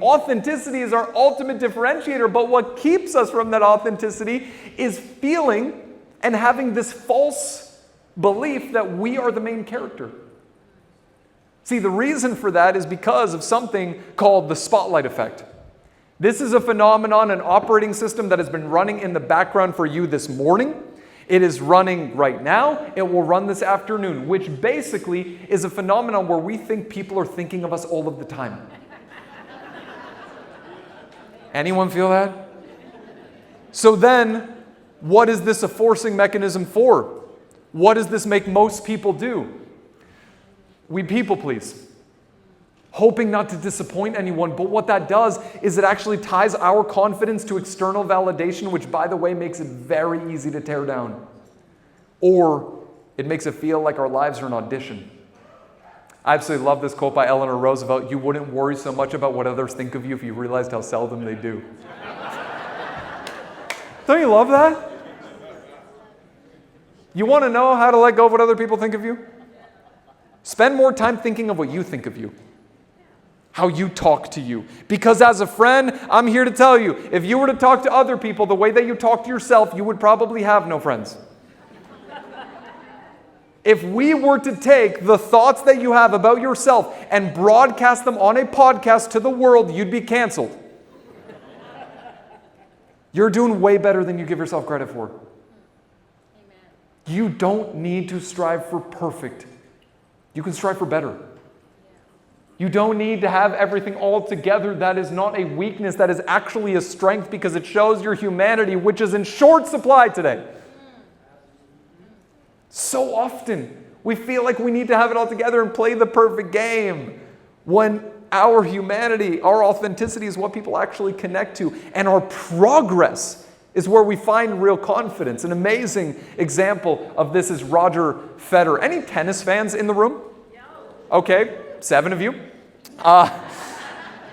Authenticity is our ultimate differentiator, but what keeps us from that authenticity is feeling and having this false belief that we are the main character. See, the reason for that is because of something called the spotlight effect. This is a phenomenon, an operating system that has been running in the background for you this morning. It is running right now. It will run this afternoon, which basically is a phenomenon where we think people are thinking of us all of the time. Anyone feel that? So then, what is this a forcing mechanism for? What does this make most people do? We people please, hoping not to disappoint anyone, but what that does is it actually ties our confidence to external validation, which, by the way, makes it very easy to tear down. Or it makes it feel like our lives are an audition. I absolutely love this quote by Eleanor Roosevelt: "You wouldn't worry so much about what others think of you if you realized how seldom they do." Don't you love that? You want to know how to let go of what other people think of you? Spend more time thinking of what you think of you, how you talk to you. Because as a friend, I'm here to tell you, if you were to talk to other people the way that you talk to yourself, you would probably have no friends. If we were to take the thoughts that you have about yourself and broadcast them on a podcast to the world, you'd be canceled. You're doing way better than you give yourself credit for. Amen. You don't need to strive for perfect. You can strive for better. You don't need to have everything all together. That is not a weakness. That is actually a strength, because it shows your humanity, which is in short supply today. So often, we feel like we need to have it all together and play the perfect game, when our humanity, our authenticity is what people actually connect to, and our progress is where we find real confidence. An amazing example of this is Roger Federer. Any tennis fans in the room? Okay, 7 of you.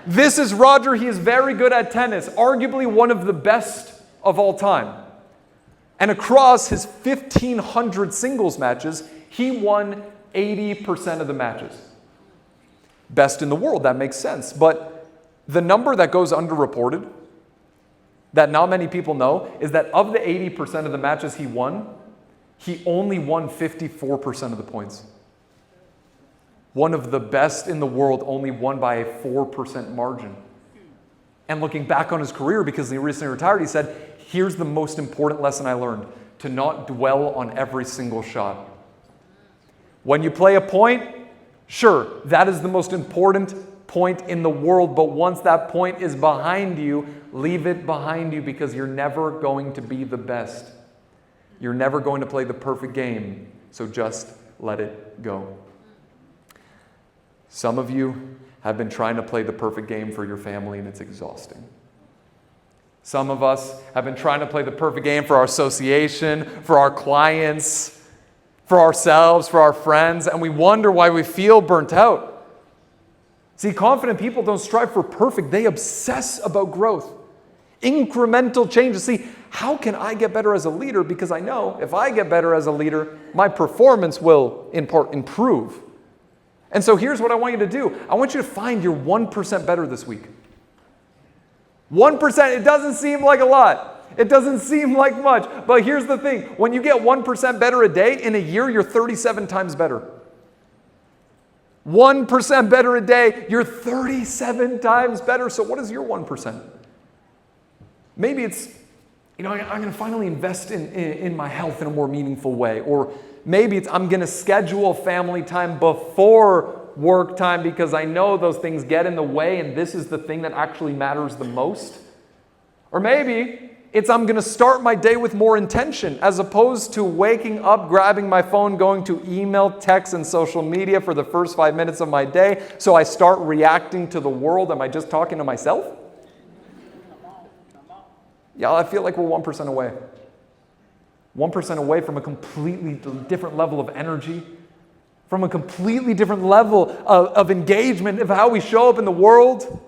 This is Roger. He is very good at tennis, arguably one of the best of all time. And across his 1,500 singles matches, he won 80% of the matches. Best in the world, that makes sense. But the number that goes underreported, that not many people know, is that of the 80% of the matches he won, he only won 54% of the points. One of the best in the world only won by a 4% margin. And looking back on his career, because he recently retired, he said, "Here's the most important lesson I learned: to not dwell on every single shot." When you play a point, sure, that is the most important point in the world, but once that point is behind you, leave it behind you, because you're never going to be the best. You're never going to play the perfect game, so just let it go. Some of you have been trying to play the perfect game for your family, and it's exhausting. Some of us have been trying to play the perfect game for our association, for our clients, for ourselves, for our friends, and we wonder why we feel burnt out. See, confident people don't strive for perfect. They obsess about growth, incremental changes. See, how can I get better as a leader? Because I know if I get better as a leader, my performance will in part improve. And so here's what I want you to do. I want you to find your 1% better this week. 1%, it doesn't seem like a lot. It doesn't seem like much. But here's the thing. When you get 1% better a day, in a year, you're 37 times better. 1% better a day, you're 37 times better. So what is your 1%? Maybe it's, I'm going to finally invest in my health in a more meaningful way. Or maybe it's, I'm going to schedule family time before work time, because I know those things get in the way and this is the thing that actually matters the most. Or maybe it's, I'm going to start my day with more intention, as opposed to waking up, grabbing my phone, going to email, text, and social media for the first 5 minutes of my day. So I start reacting to the world. Am I just talking to myself? Yeah, I feel like we're 1% away. 1% away from a completely different level of energy, from a completely different level of engagement of how we show up in the world.